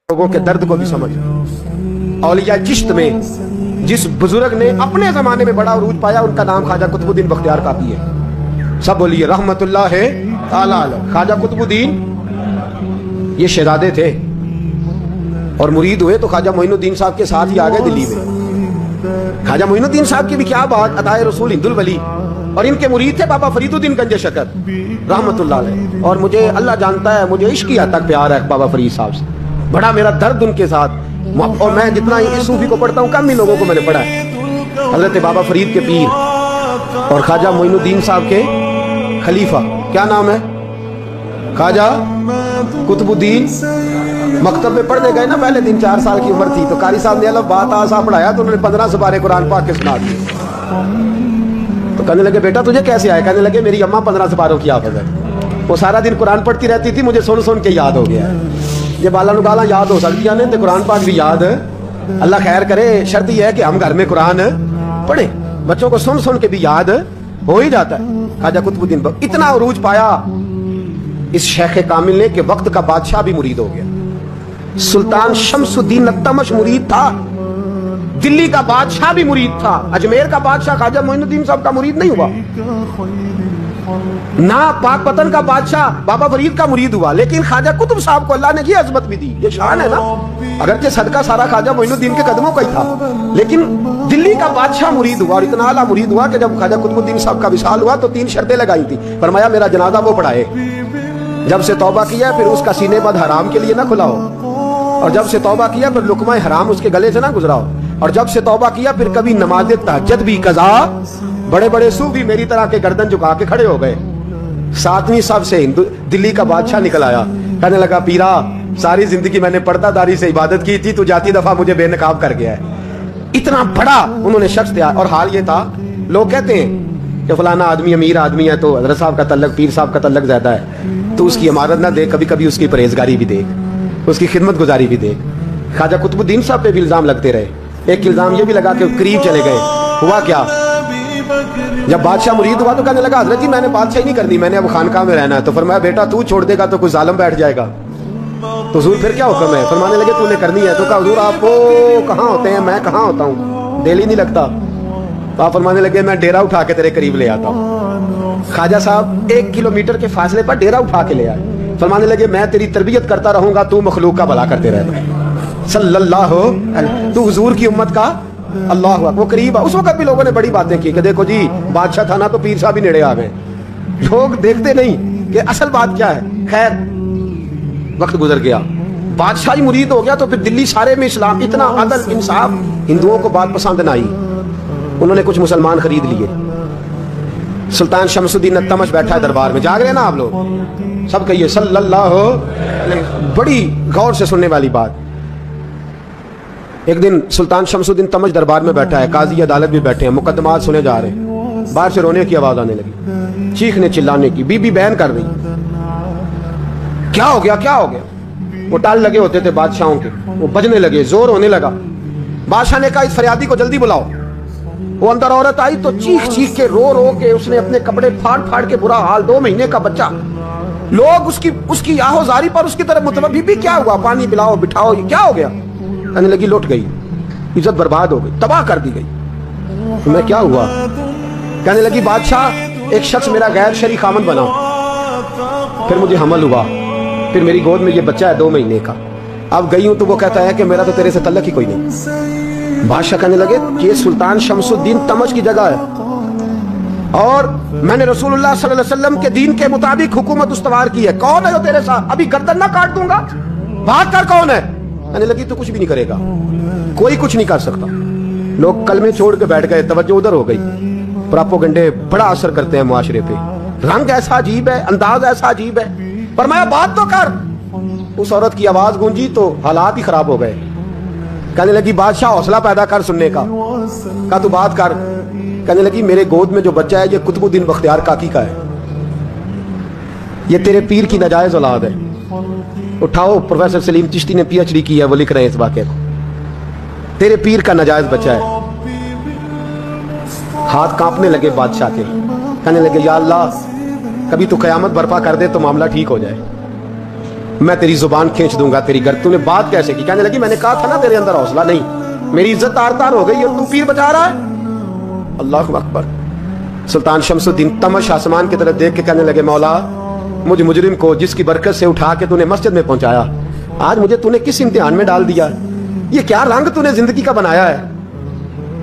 لوگوں کے درد کو بھی سمجھ. اولیاء چشت میں جس بزرگ نے اپنے زمانے میں بڑا عروج پایا ان کا نام خواجہ قطب الدین بختیار کاکی ہے. سب بولیے رحمت اللہ تعالی علیہ. خواجہ قطب الدین یہ شہزادے تھے اور مرید ہوئے تو خواجہ معین الدین صاحب کے ساتھ ہی آ گئے دلی میں. خواجہ معین الدین صاحب کی بھی کیا بات، عطائے رسول ہند الولی، اور ان کے مرید تھے بابا فرید الدین گنج شکر رحمت اللہ علیہ. اور مجھے اللہ جانتا ہے مجھے عشق کی حد تک پیار ہے بابا فرید صاحب سے، بڑا میرا درد ان کے ساتھ. اور میں جتنا اس صوفی کو پڑھتا ہوں کم ہی لوگوں کو میں نے پڑھا ہے. حضرت بابا فرید کے پیر اور خواجہ معین الدین صاحب کے خلیفہ کیا نام ہے؟ خواجہ قطب الدین. مکتب میں پڑھنے گئے نا پہلے دن، 4 سال کی عمر تھی تو قاری صاحب نے الف بات آسا پڑھایا تو انہوں نے 15 سپارے قرآن پاک کے سنا دیے. تو کہنے لگے بیٹا تجھے کیسے آئے؟ کہنے لگے میری اماں 15 سپاروں کی حافظ ہے، وہ سارا دن قرآن پڑھتی رہتی تھی، مجھے سن سن کے یاد ہو گیا. یہ بالا نگالا یاد ہو سکتی ہیں تو قرآن پاک بھی یاد. اللہ خیر کرے، شرط یہ ہے کہ ہم گھر میں قرآن پڑھیں، بچوں کو سن سن کے بھی یاد ہو ہی جاتا ہے. خواجہ قطب الدین اتنا عروج پایا اس شیخ کامل نے کہ وقت کا بادشاہ بھی مرید ہو گیا. سلطان شمس الدین التمش مرید تھا، دلی کا بادشاہ بھی مرید تھا، اجمیر کا بادشاہ خواجہ معین الدین صاحب کا مرید نہیں ہوا، نہ پاک پتن کا بادشاہ بابا فرید کا مرید ہوا. لیکن خواجہ قطب صاحب کو اللہ نے یہ عظمت بھی دی، یہ شان ہے نا. اگرچہ صدقہ سارا خواجہ معین الدین کے قدموں کا ہی تھا، لیکن دلی کا بادشاہ مرید ہوا، اور اتنا اعلیٰ مرید ہوا کہ جب خواجہ قطب الدین صاحب کا وصال ہوا تو 3 شرطیں لگائی تھی. فرمایا میرا جنازہ وہ پڑھائے، جب سے توبہ کیا پھر اس کا سینے بد حرام کے لیے نہ کھلا ہو، اور جب سے توبہ کیا پھر لقمہ حرام اس کے گلے سے نہ گزرا ہو، اور جب سے توبہ کیا پھر کبھی نماز تہجد بھی قضا. بڑے بڑے صوفی میری طرح کے گردن جھکا کے کھڑے ہو گئے. 7ویں صف سے دلی کا بادشاہ نکل آیا، کہنے لگا پیرا ساری زندگی میں نے پردہ داری سے عبادت کی تھی، تو جاتی دفعہ مجھے بے نقاب کر گیا ہے. اتنا بڑا انہوں نے شخص دیا. اور حال یہ تھا، لوگ کہتے ہیں کہ فلانا آدمی امیر آدمی ہے تو حضرت صاحب کا تعلق پیر صاحب کا تعلق زیادہ ہے، تو اس کی عمارت نہ دیکھ، کبھی کبھی اس کی پرہیزگاری بھی دیکھ، اس کی خدمت گزاری بھی دیکھ. خواجہ قطب الدین صاحب پہ بھی الزام لگتے رہے. ایک الزام یہ بھی لگا کہ قریب چلے گئے. ہوا کیا، جب بادشاہ مرید ہوا تو کہنے لگا حضرت جی میں نے بادشاہی نہیں کرنی، میں نے اب خانقاہ میں رہنا ہے. تو فرمایا بیٹا تو چھوڑ دے گا تو کوئی ظالم بیٹھ جائے گا. تو حضور پھر کیا حکم ہے؟ فرمانے لگے تو نے کرنی ہے. تو کہا حضور آپ وہ کہاں ہوتے ہیں، میں کہاں ہوتا ہوں، دل ہی نہیں لگتا. تو آپ فرمانے لگے میں ڈیرا اٹھا کے تیرے قریب لے آتا ہوں. خواجہ صاحب 1 کلومیٹر کے فاصلے پر ڈیرا اٹھا کے لے آئے. فرمانے لگے میں تیری تربیت کرتا رہوں گا، تو مخلوق کا بھلا کرتے رہنا. صلی اللہ علیہ، تو حضور کی امت کا اللہ اکبر. وہ قریب اس وقت بھی لوگوں نے بڑی باتیں کی کہ دیکھو جی بادشاہ تھا نا تو پیر صاحب بھی نیڑے آ گئے. لوگ دیکھتے نہیں کہ اصل بات کیا ہے. خیر وقت گزر گیا، بادشاہی مرید ہو گیا تو پھر دلی سارے میں اسلام اتنا عدل انصاف، ہندوؤں کو بات پسند نہ آئی. انہوں نے کچھ مسلمان خرید لیے. سلطان شمس الدین التمش بیٹھا ہے دربار میں، جاگ رہے ہیں نا آپ لوگ سب کہیے صلی اللہ علیہ. بڑی غور سے سننے والی بات. ایک دن سلطان شمس الدین تمش دربار میں بیٹھا ہے، قاضی عدالت بھی بیٹھے ہیں، مقدمات سنے جا رہے ہیں. باہر سے رونے کی آواز آنے لگی، چیخنے چلانے کی. بی بی بیان کر رہی کیا ہو گیا کیا ہو گیا. وہ ٹال لگے ہوتے تھے بادشاہوں کے، وہ بجنے لگے، زور ہونے لگا. بادشاہ نے کہا اس فریادی کو جلدی بلاؤ. وہ اندر عورت آئی تو چیخ چیخ کے رو رو کے اس نے اپنے کپڑے پھاڑ پھاڑ کے برا حال، 2 مہینے کا بچہ. لوگ اس کی آہو زاری پر اس کی طرف متوجہ. بی بی کیا ہوا، پانی پلاؤ بٹھاؤ، یہ کیا ہو گیا. کہنے لگی لٹ گئی، عزت برباد ہو گئی، تباہ کر دی گئی. میں کیا ہوا؟ کہنے لگی بادشاہ ایک شخص میرا غیر شرعی خامند بنا، پھر مجھے حمل ہوا، پھر میری گود میں یہ بچہ ہے 2 مہینے کا. اب گئی ہوں تو وہ کہتا ہے کہ میرا تو تیرے سے تعلق ہی کوئی نہیں. بادشاہ کہنے لگے یہ سلطان شمس الدین تمش کی جگہ ہے اور میں نے رسول اللہ صلی اللہ علیہ وسلم کے دین کے مطابق حکومت استوار کی ہے. کون ہے جو تیرے ساتھ؟ ابھی گردن نہ کاٹ دوں گا، بات کر کون ہے. کہنے لگی تو کچھ بھی نہیں کرے گا، کوئی کچھ نہیں کر سکتا. لوگ کلمے چھوڑ کے بیٹھ گئے، توجہ ادھر ہو گئی. پراپوگنڈے بڑا اثر کرتے ہیں معاشرے پہ. رنگ ایسا عجیب ہے، انداز ایسا عجیب ہے. فرمایا بات تو کر. اس عورت کی آواز گونجی تو حالات ہی خراب ہو گئے. کہنے لگی بادشاہ حوصلہ پیدا کر سننے کا. کہا تو بات کر. کہنے لگی میرے گود میں جو بچہ ہے یہ قطب الدین بختیار کاکی کا ہے، یہ تیرے پیر کی ناجائز اولاد ہے. اٹھاؤ، پروفیسر سلیم چشتی نے پی ایچ ڈی کی ہے، وہ لکھ رہے ہیں اس واقعے کو. تیرے پیر کا ناجائز بچہ ہے. ہاتھ کانپنے لگے بادشاہ کے. کہنے لگے یا اللہ کبھی تو قیامت برپا کر دے تو معاملہ ٹھیک ہو جائے. मैं तेरी जुबान खींच दूंगा तेरी गर्दन। तूने बात कैसे की? कहने लगी मैंने कहा था ना तेरे अंदर हौसला नहीं, मेरी इज्जत तार तार हो गई और तू पीर बचा रहा है। अल्लाह अकबर। सुल्तान शमसुद्दीन तमश आसमान की तरफ देख के कहने लगे मौला, मुझ मुजरिम को जिसकी बरकत से उठा के तूने मस्जिद में पहुंचाया, आज मुझे तूने किस इम्तिहान में डाल दिया? ये क्या रंग तूने जिंदगी का बनाया है?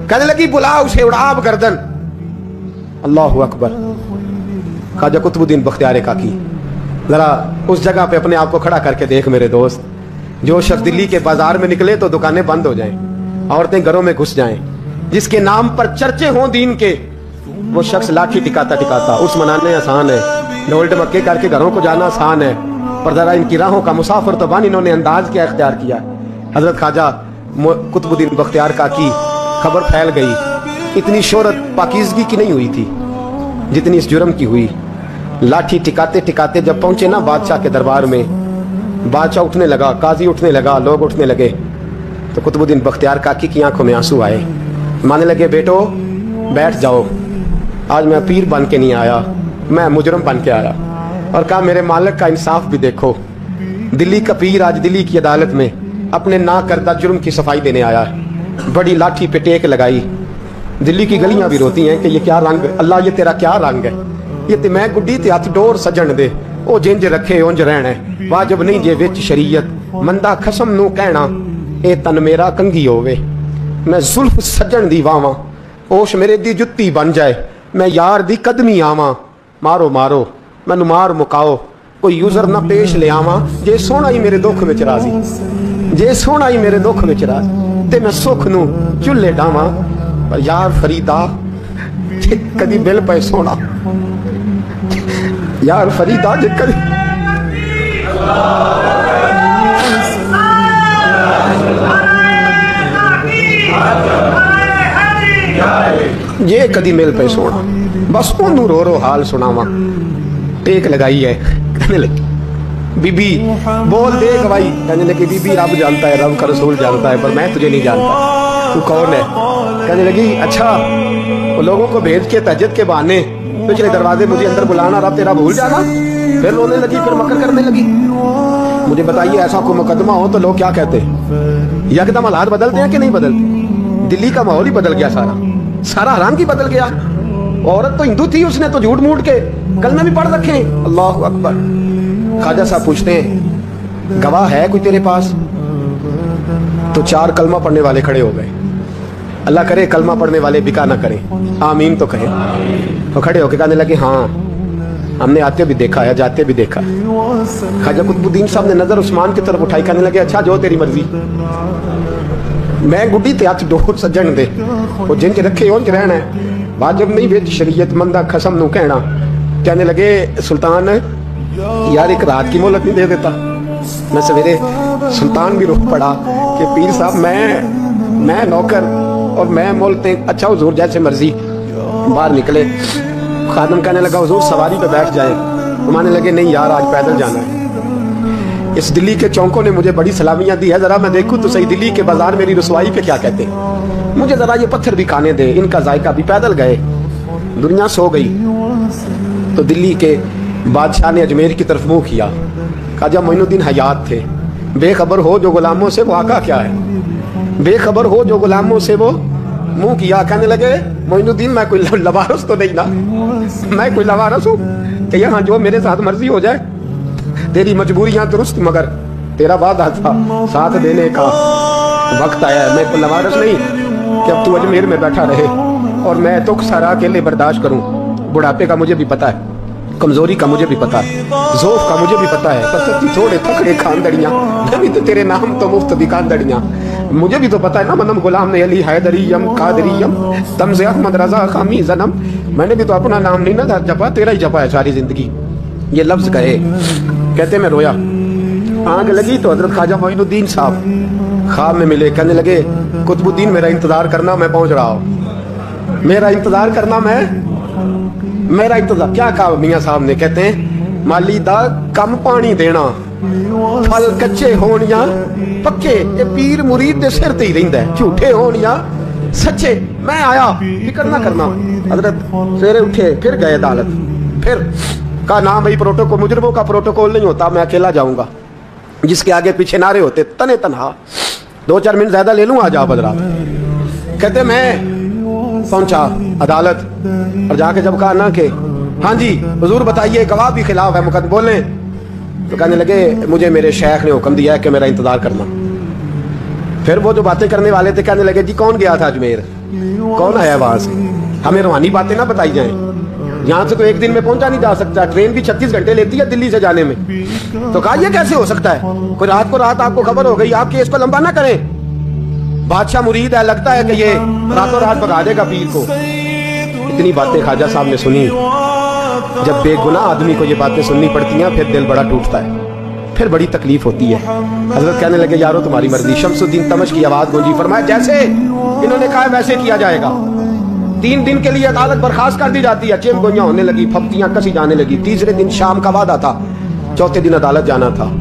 कहने लगी बुला उसे, उड़ाब गर्दन। अल्लाह अकबर। ख्वाजा कुतुबुद्दीन बख्तियार काकी, जरा उस जगह पे अपने आप को खड़ा करके देख मेरे दोस्त। जो शख्स दिल्ली के बाजार में निकले तो दुकानें बंद हो जाएं, औरतें घरों में घुस जाएं, जिसके नाम पर चर्चे हों दीन के, वो शख्स लाठी टिकाता टिकाता उस मनाने आसान है, ढोल ढमक्के करके घरों को जाना आसान है, पर जरा इनकी राहों का मुसाफिर तो बन इन्होंने अंदाज क्या इख्तियार किया। हजरत ख्वाजा कुतुबुद्दीन बख्तियार काकी, खबर फैल गई। इतनी शोहरत पाकीज़गी की नहीं हुई थी जितनी इस जुर्म की हुई। लाठी टिकाते टिकाते जब पहुंचे ना बादशाह के दरबार में, बादशाह उठने लगा, काजी उठने लगा, लोग उठने लगे, तो कुतुबुद्दीन बख्तियार काकी की आंखों में आंसू आए। मानने लगे बेटो बैठ जाओ, आज मैं पीर बन के नहीं आया, मैं मुजरम बन के आया। और कहा मेरे मालिक का इंसाफ भी देखो, दिल्ली का पीर आज दिल्ली की अदालत में अपने ना करदा जुर्म की सफाई देने आया है। बड़ी लाठी पे टेक लगाई। दिल्ली की गलियां भी रोती हैं कि ये क्या रंग, अल्लाह ये तेरा क्या रंग है? ये ते मैं गुड्डी ते हथ डोर सजन दे, ओ जिंज रखे उंज रहना है, वाजिब नहीं जे विच शरीयत, मंदा खसम नू कहना ए तन मेरा कंघी होवे। मैं जुल्फ सजन दी वावां, ओश मेरे दी जुत्ती बन जाए, मैं यार दी कदमी आवां, मारो मारो मैनू मार मुकाओ, कोई यूजर ना पेश ले आवां, जे सोना ही मेरे दुख विच राजी, जे सोना ही मेरे दुख विच राजी, ते मैं सुख नू चुल्ले डावां, पर यार फरीदा जे कदी बिल पे सोना, यार फरीदा जे कदी ये कदी मिल पे सोना, बस ओनू रो रो हाल सुनावा। टेक लगाई है, कहने लगी बीबी बोल दे गवाही। कहने लगी बीबी रब जानता है, रब का रसूल जानता है, पर मैं तुझे नहीं जानता, तू कौन है? कहने लगी अच्छा वो लोगों को भेज के तहज्जुद के बहाने पिछले दरवाजे मुझे अंदर बुलाना, रब तेरा भूल जाना। फिर रोने लगी, फिर मकर करने लगी। मुझे बताइए ऐसा कोई मुकदमा हो तो लोग क्या कहते हैं? यकदम हालात बदलते हैं कि नहीं बदलते? दिल्ली का माहौल ही बदल गया, सारा रंग ही बदल गया। औरत तो हिंदू थी, उसने तो झूठ मूठ के कलमे भी पढ़ रखे। अल्लाह अकबर। ख्वाजा साहब पूछते हैं गवाह है कोई तेरे पास? तो 4 कलमा पढ़ने वाले खड़े हो गए। अल्लाह करे कलमा पढ़ने वाले बिका ना करें, आमीन तो कहें। तो खड़े होके कहने लगे हाँ हमने आते भी देखा है, जाते भी देखा है। ख्वाजा कुतुबुद्दीन साहब ने नजर उस्मान की तरफ उठाई, कहने लगे अच्छा जो तेरी मर्जी, मैं गुड्डी ते हथ डोर सजन दे, वो जिंज रखे उंज रहना है, वाजिब नहीं विच शरीयत, मंदा खसम नू कहना। कहने लगे सुल्तान यार एक रात की मोहलत नहीं दे देता? मैं सवेरे सुल्तान भी रुक पड़ा कि पीर साहब मैं नौकर और मैं मोलते, अच्छा हुजूर जैसे मर्जी। बाहर निकले, खादम कहने लगा हुजूर सवारी पे बैठ जाए। मानने लगे नहीं यार आज पैदल जाना है, इस दिल्ली के चौकों ने मुझे बड़ी सलामियां दी है, जरा मैं देखूं तो सही दिल्ली के बाजार मेरी रसवाई पे क्या कहते हैं, मुझे जरा ये पत्थर भी खाने दे, इनका जायका भी। पैदल गए, दुनिया सो गई तो दिल्ली के बादशाह ने अजमेर की तरफ मुंह किया। ख्वाजा मोइनुद्दीन हयात थे। बेखबर हो जो गुलामों से वो आका क्या है, बेखबर हो जो गुलामों से वो मुंह किया। कहने लगे मोइनुद्दीन मैं कोई लवारस तो नहीं ना, मैं कोई लवारस हूँ कि यहाँ जो मेरे साथ मर्जी हो जाए? तेरी मजबूरियां दुरुस्त, मगर तेरा वादा था साथ देने का, वक्त आया है। मैं कोई लवारस नहीं कि अब तू अजमेर में बैठा रहे और मैं दुख सारा अकेले बर्दाश्त करूं। बुढ़ापे का मुझे भी पता है, कमजोरी का मुझे भी पता है, ज़ौफ़ का मुझे भी पता है, पर सच्ची थोड़े थकड़े खानदड़ियाँ, मैं भी तो तेरे नाम तो मुफ्त भी खानदड़ियाँ। मुझे भी तो पता है ना, मनम गुलाम ने अली हैदरियम कादरियम तमज़े अहमद रजा खामी जन्म। मैंने भी तो अपना नाम नहीं ना जपा, तेरा ही जपा है सारी जिंदगी। ये लफ्ज कहे, कहते मैं रोया। आग लगी तो हजरत ख्वाजा मोइनुद्दीन साहब ख्वाब में मिले। कहने लगे कुतुबुद्दीन मेरा इंतजार करना, मैं पहुंच रहा हूँ, मेरा इंतजार करना, मेरा इंतजार। क्या कहा मियाँ साहब ने? कहते हैं माली दा कम पानी देना, फल कच्चे होनिया पक्के, ये पीर मुरीद दे सिर ते ही रहिंदा है, झूठे होनिया सच्चे। मैं आया, फिक्र ना करना। हजरत सवेरे उठे, फिर गए अदालत, फिर कहा ना भाई प्रोटोकॉल, मुजरिमों का प्रोटोकॉल नहीं होता, मैं अकेला जाऊंगा। जिसके आगे पीछे नारे होते, तने तनहा। 2-4 मिनट ज्यादा ले लूँ, आज आप हजरात। कहते मैं पहुंचा अदालत और जाके जब कहा ना कि हाँ जी हुजूर बताइए, गवाह भी खिलाफ है, मुकदमा बोले, तो कहने लगे मुझे मेरे शेख ने हुक्म दिया है कि मेरा इंतजार करना। फिर वो जो बातें करने वाले थे कहने लगे जी कौन गया था अजमेर, कौन आया वहां से, हमें रूहानी बातें ना बताई जाएं, यहाँ से तो एक दिन में पहुंचा नहीं जा सकता, ट्रेन भी 36 घंटे लेती है दिल्ली से जाने में। तो कहा ये कैसे हो सकता है, कोई रात को रात आपको खबर हो गई, आप केस को लंबा ना करें, बादशाह मुरीद है, लगता है कि ये रातों रात भगा देगा पीर को। इतनी बातें ख्वाजा साहब ने सुनी। जब बेगुनाह आदमी को ये बातें सुननी पड़ती हैं फिर दिल बड़ा टूटता है, फिर बड़ी तकलीफ होती है। हजरत कहने लगे यारो तुम्हारी मर्जी। शमसुद्दीन तमश की आवाज गूंजी, फरमाया जैसे इन्होंने कहा वैसे किया जाएगा। 3 दिन के लिए अदालत बर्खास्त कर दी जाती है। चेम गोइयां होने लगी, फप्तियां कसी जाने लगी। तीसरे दिन शाम का वादा था, चौथे दिन अदालत जाना था।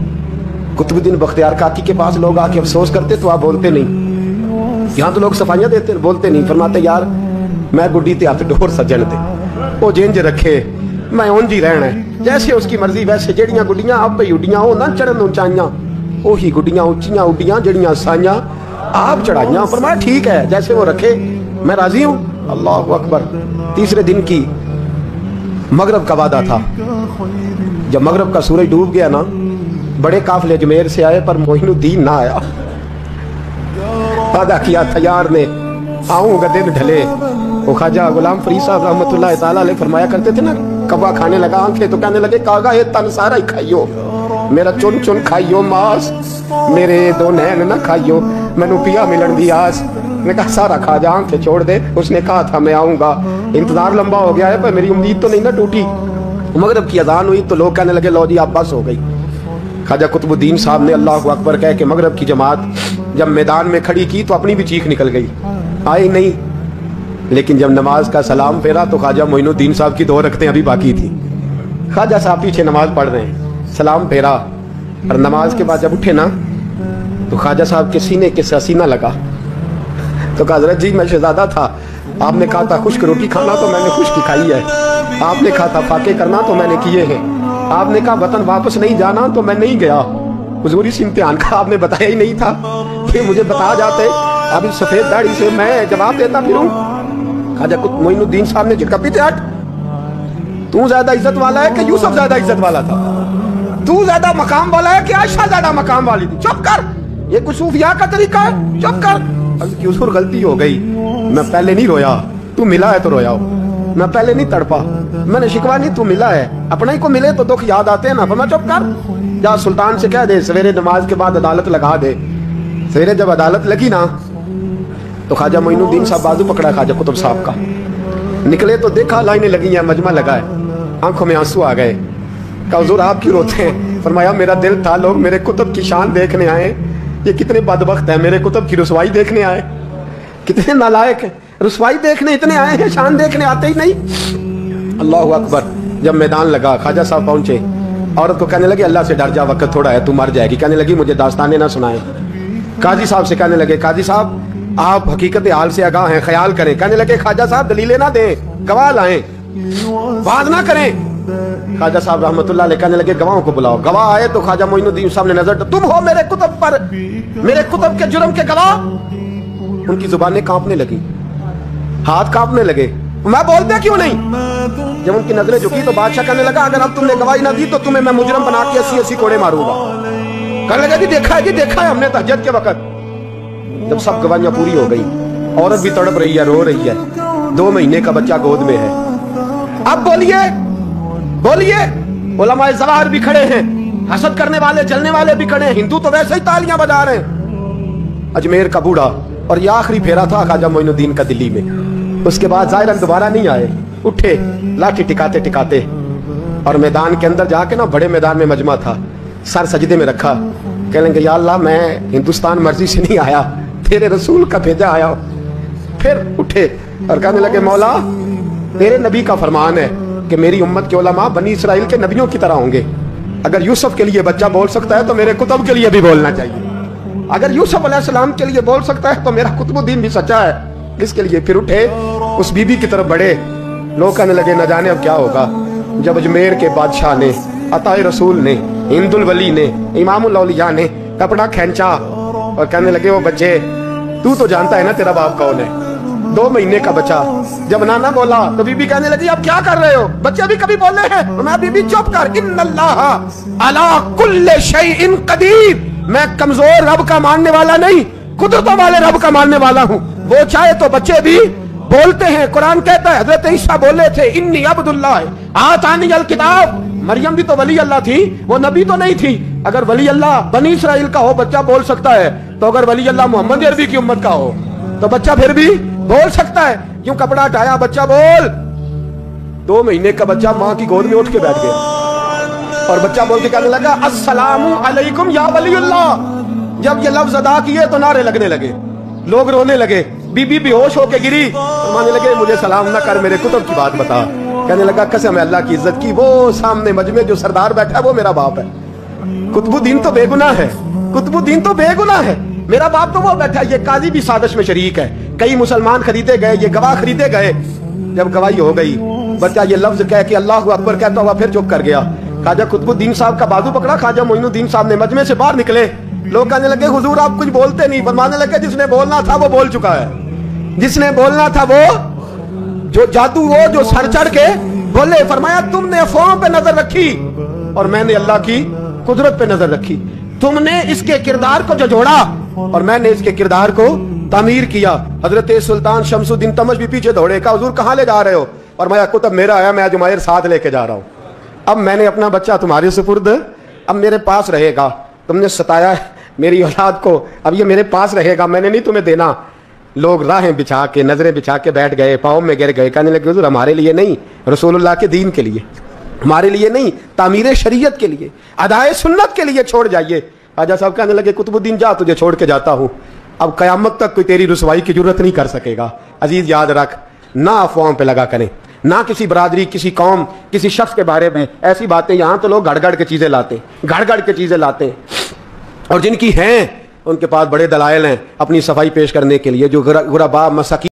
कुतुबुद्दीन बख्तियार काकी के पास लोग आके अफसोस करते तो आप बोलते नहीं, यहाँ तो लोग सफाइयां देते बोलते नहीं। फरमाते यार मैं गुड्डी ते हथ डोर सज्जन थे, वो जिंज रखे मैं उंज ही रहना है, जैसे उसकी मर्जी वैसे। जेड़ियां गुड्डियां आप ही उड्डियां हो ना चढ़न ऊंचाइयां, ओही गुड्डियां उच्चियां उड्डियां जेड़ियां साइयां आप चढ़ाइयां। फरमाया ठीक है, जैसे वो रखे मैं राजी हूं। अल्लाहु अकबर। तीसरे दिन की मगरब का वादा था। जब मगरब का सूरज डूब गया ना, बड़े काफिले अजमेर से आए पर मोइनुद्दीन ना आया। वादा किया था यार ने, आऊंगा दिन ढले। वो ख्वाजा गुलाम फरीद साहब रहमतुल्लाह ताला अलैह फरमाया करते थे ना, कब्बा खाने लगा आंखें तो कहने लगे कागा ये तन सारा ही खाइयो, मेरा चुन चुन खाइयो मास, मेरे 2 नैन ना खाइयो, मैनू पिया मिलन दी आस। मैं कहा सारा खा जा, आंखें छोड़ दे। उसने कहा था मैं आऊंगा, इंतजार लंबा हो गया है पर मेरी उम्मीद तो नहीं ना टूटी। मगरब की अजान हुई तो लोग कहने लगे लो जी आप बस हो गई। ख्वाजा कुतुबुद्दीन साहब ने अल्लाहु अकबर कह के मगरब की जमात जब मैदान में खड़ी की तो अपनी भी चीख निकल गई, आई नहीं। लेकिन जब नमाज का सलाम फेरा तो ख्वाजा मोइनुद्दीन साहब की 2 रकतें अभी बाकी थी। ख्वाजा साहब पीछे नमाज पढ़ रहे हैं, सलाम फेरा और नमाज के बाद जब उठे ना तो ख्वाजा साहब के सीने के सीना लगा। तो कहा हज़रत जी मैं शहजादा था, आपने कहा था खुश्क रोटी खाना तो मैंने खुश्क खाई है, आपने कहा था फाके करना तो मैंने किए हैं, आपने कहा वतन वापस नहीं जाना तो मैं नहीं गया। हुजूर इस इम्तिहान का आपने बताया ही नहीं था, ये मुझे बता जाते अब इस सफेद दाढ़ी से मैं जवाब देता फिरूं। ख्वाजा मोइनुद्दीन साहब ने झिड़का पीते, हट तू ज्यादा इज्जत वाला है कि यूसुफ ज्यादा इज्जत वाला था, तू ज्यादा मकाम वाला है कि आयशा ज्यादा मकाम वाली थी, चुप कर, ये कुछ सूफिया का तरीका है, चुप कर। हुजूर गलती हो गई, मैं पहले नहीं रोया, तू मिला है तो रोया हो, मैं पहले नहीं तड़पा, मैंने शिकवा नहीं, तू मिला है, अपने ही को मिले तो दुख याद आते हैं ना। मैं चुप कर, जा सुल्तान से कह दे सवेरे नमाज के बाद अदालत लगा दे। सवेरे जब अदालत लगी ना तो ख्वाजा मोइनुद्दीन साहब बाजू पकड़ा ख्वाजा कुतुब साहब का, निकले तो देखा लाइनें लगी हैं, मजमा लगा है, आंखों में आंसू आ गए। कहा हुजूर आप क्यों रोते हैं? फरमाया मेरा दिल था लोग मेरे कुतुब की शान देखने आए, ये कितने बदबख्त है, मेरे कुतुब की रुसवाई देखने आए, कितने नालायक है, रुसवाई देखने इतने आए हैं, शान देखने आते ही नहीं। अल्लाहु अकबर। जब मैदान लगा ख्वाजा साहब पहुंचे, औरत को कहने लगे अल्लाह से डर जा, वक्त थोड़ा है, तू मर जाएगी। कहने लगी मुझे दास्तानें ना सुनाए। काजी साहब से कहने लगे काजी साहब आप हकीकत हाल से आगाह हैं, ख्याल करें। कहने लगे ख्वाजा साहब दलीलें ना दें, गवाह लाएं, बात ना करें। ख्वाजा साहब रहमतुल्लाह अलैह कहने लगे गवाहों को बुलाओ। गवाह आए तो ख्वाजा मोइनुद्दीन साहब ने नजर, तुम हो मेरे कुतुब पर, मेरे कुतुब के जुर्म के गवाह। उनकी जुबानें कांपने लगी, हाथ कांपने लगे, मैं बोलते क्यों नहीं? जब उनकी नजरें झुकी तो बादशाह कहने लगा अगर अब तुमने गवाही ना दी तो तुम्हें मैं मुजरम बना के 80-80 कोड़े मारूंगा। कहने लगा जी देखा है हमने तहज्जुद के वक्त। जब सब गवाहियां पूरी हो गई, औरत भी तड़प रही है, रो रही है, 2 महीने का बच्चा गोद में है। अब बोलिए उलमाए ज़वाहिर भी खड़े हैं, हसद करने वाले जलने वाले भी खड़े हैं, हिंदू तो वैसे ही तालियां बजा रहे हैं। अजमेर का बूढ़ा, और ये आखिरी फेरा था ख्वाजा मोइनुद्दीन का दिल्ली में। उसके बाद ज़ाहिरन दोबारा नहीं आए, उठे लाठी टिकाते टिकाते और मैदान के अंदर जाके ना, बड़े मैदान में मजमा था, सर सजदे में रखा, कहेंगे या अल्लाह मैं हिंदुस्तान मर्जी से नहीं आया, तेरे रसूल का भेजा आया। फिर उठे और कहने लगे मौला तेरे नबी का फरमान है कि मेरी उम्मत के उलमा बनी इसराइल के नबियों की तरह होंगे। अगर यूसुफ के लिए बच्चा बोल सकता है तो मेरे कुतुब के लिए भी बोलना चाहिए। अगर यूसुफ अलैहिस्सलाम के लिए बोल सकता है तो मेरा कुतुबुद्दीन भी सच्चा है। इसके लिए फिर उठे, उस बीबी की तरफ बढ़े। लोग कहने लगे न जाने अब क्या होगा। जब अजमेर के बादशाह ने, अताए रसूल ने हिंदुल वली ने, इमामुल औलिया ने कपड़ा खींचा और कहने लगे वो बच्चे तू तो जानता है ना तेरा बाप कौन है। 2 महीने का बच्चा जब नाना बोला तो बीबी कहने लगी आप क्या कर रहे हो, बच्चे अभी कभी बोले हैं। मैं बीबी चुप कर, इन्नल्लाह अला कुल्ले शैइन कदीर, मैं कमजोर रब का मानने वाला नहीं, कुदरतों वाले रब का मानने वाला हूँ। वो चाहे तो बच्चे भी बोलते हैं। कुरान कहता है हजरत ईसा बोले थे इन्नी अब्दुल्लाह आतानी अल किताब। मरियम भी तो वली अल्लाह थी, वो नबी तो नहीं थी। अगर वली अल्लाह बनी इसराइल का हो बच्चा बोल सकता है, तो अगर वली अल्लाह मोहम्मद अरबी की उम्मत का हो तो बच्चा फिर भी बोल सकता है। क्यों कपड़ा हटाया, बच्चा बोल। 2 महीने का बच्चा माँ की गोद में उठ के बैठ गया और बच्चा बोल के कहने लगा अस्सलामु अलैकुम या वलीउल्लाह। जब ये लफ्ज अदा किए तो नारे लगने लगे, लोग रोने लगे, बीबी बेहोश होके गिरी। मानने लगे मुझे सलाम ना कर, मेरे कुतुब की बात बता। कहने लगा कसम है अल्लाह की इज्जत की, वो सामने मजमे जो सरदार बैठा है वो मेरा बाप है। कुतुबुद्दीन तो बेगुनाह है, कुतुबुद्दीन तो बेगुनाह है, मेरा बाप तो वो बैठा है। ये काजी भी साजिश में शरीक है, कई मुसलमान खरीदे गए, ये गवाह खरीदे गए। जब गवाही हो गई बच्चा ये लफ्ज कह के अल्लाह अकबर कहता हुआ फिर चुप कर गया। ख्वाजा कुतुबुद्दीन साहब का बाजू पकड़ा, ख्वाजा मोइनुद्दीन साहब ने मजमे से बाहर निकले। लोग कहने लगे हुजूर आप कुछ बोलते नहीं। फरमाने लगे जिसने बोलना था वो बोल चुका है, जिसने बोलना था वो जो जादू वो जो सर चढ़ के बोले। फरमाया तुमने अफवाहों पे नजर रखी और मैंने अल्लाह की कुदरत पे नजर रखी। तुमने इसके किरदार को जोड़ा और मैंने इसके किरदार को तामीर किया। हजरत सुल्तान शमसुद्दीन तमश भी पीछे दौड़े, कहा हुजूर कहाँ ले जा रहे हो। और मैं कुतुब मेरा आया, मैं जुमैर साथ लेके जा रहा हूँ। अब मैंने अपना बच्चा तुम्हारे सुपुर्द अब मेरे पास रहेगा। तुमने सताया है मेरी औलाद को, अब ये मेरे पास रहेगा, मैंने नहीं तुम्हें देना। लोग राहें बिछा के नजरें बिछा के बैठ गए, पाँव में गिर गए, कहने लगे हुजूर हमारे लिए नहीं, रसूलुल्लाह के दीन के लिए, हमारे लिए नहीं, तामीर शरीयत के लिए, अदाए सुन्नत के लिए छोड़ जाइए। ख्वाजा साहब कहने लगे कुतुबुद्दीन जा, तुझे छोड़ के जाता हूँ, अब कयामत तक कोई तेरी रुसवाई की जरूरत नहीं कर सकेगा। अजीज याद रख, ना अफवाहों पे लगा करें, ना किसी बरादरी, किसी कौम, किसी शख्स के बारे में ऐसी बातें। यहाँ तो लोग गड़ के चीजें लाते, गड़ के चीजें लाते, और जिनकी हैं उनके पास बड़े दलाइल हैं अपनी सफाई पेश करने के लिए। जो गुरबा मसाकी